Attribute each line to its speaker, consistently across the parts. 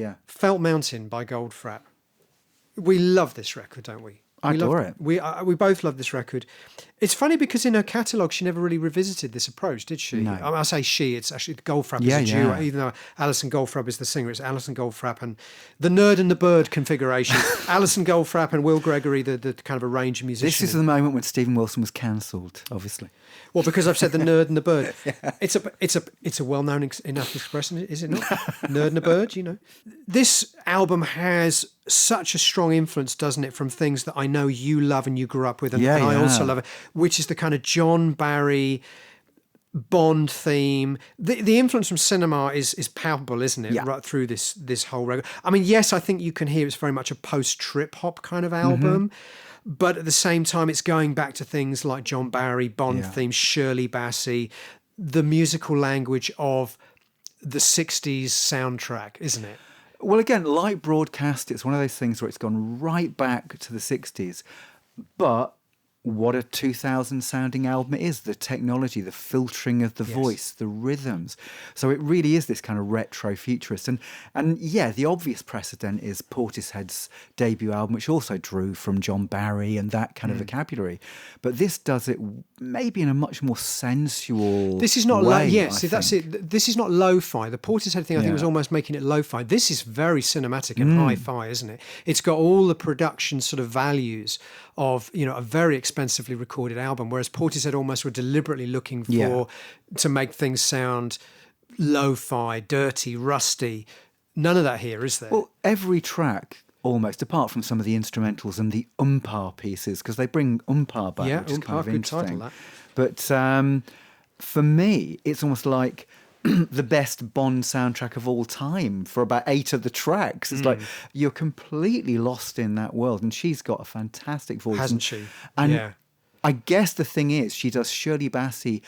Speaker 1: Yeah.
Speaker 2: Felt Mountain by Goldfrapp. We love this record, don't we?
Speaker 1: I adore it.
Speaker 2: We both love this record. It's funny because in her catalogue, she never really revisited this approach, did she?
Speaker 1: No.
Speaker 2: I say she, it's actually Goldfrapp
Speaker 1: Yeah,
Speaker 2: is a duo,
Speaker 1: yeah.
Speaker 2: even though Alison Goldfrapp is the singer. It's Alison Goldfrapp and the Nerd and the Bird configuration. Alison Goldfrapp and Will Gregory, the kind of arranged musician.
Speaker 1: This is the moment when Stephen Wilson was cancelled, obviously.
Speaker 2: Well, because I've said the Nerd and the Bird. Yeah. It's a well-known enough expression, is it not? Nerd and a Bird, you know. This album has such a strong influence, doesn't it, from things that I know you love and you grew up with, and I also love it, which is the kind of John Barry Bond theme. The influence from cinema is palpable, isn't it?
Speaker 1: Yeah.
Speaker 2: Right through this whole record. I mean, yes, I think you can hear it's very much a post-trip hop kind of album. Mm-hmm. But at the same time, it's going back to things like John Barry, Bond themes, Shirley Bassey, the musical language of the 60s soundtrack, isn't it?
Speaker 1: Well, again, like Broadcast, it's one of those things where it's gone right back to the 60s. But what a 2000 sounding album it is. The technology, the filtering of the voice, the rhythms. So it really is this kind of retro futurist. And yeah, the obvious precedent is Portishead's debut album, which also drew from John Barry and that kind of vocabulary. But this does it maybe in a much more sensual
Speaker 2: This is not
Speaker 1: way,
Speaker 2: yes, that's it. This is not lo-fi. The Portishead thing, I think, was almost making it lo-fi. This is very cinematic and hi-fi, isn't it? It's got all the production sort of values of, you know, a very expensively recorded album, whereas Portishead almost were deliberately looking for to make things sound lo-fi, dirty, rusty. None of that here, is there?
Speaker 1: Well, every track, almost, apart from some of the instrumentals and the umpar pieces, because they bring umpar back, which is kind of
Speaker 2: good
Speaker 1: interesting.
Speaker 2: title, that.
Speaker 1: But for me, it's almost like the best Bond soundtrack of all time for about 8 of the tracks. It's like you're completely lost in that world, and she's got a fantastic voice,
Speaker 2: hasn't she?
Speaker 1: And I guess the thing is, she does Shirley Bassey,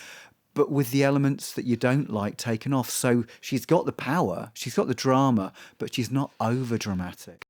Speaker 1: but with the elements that you don't like taken off. So she's got the power, she's got the drama, but she's not over dramatic.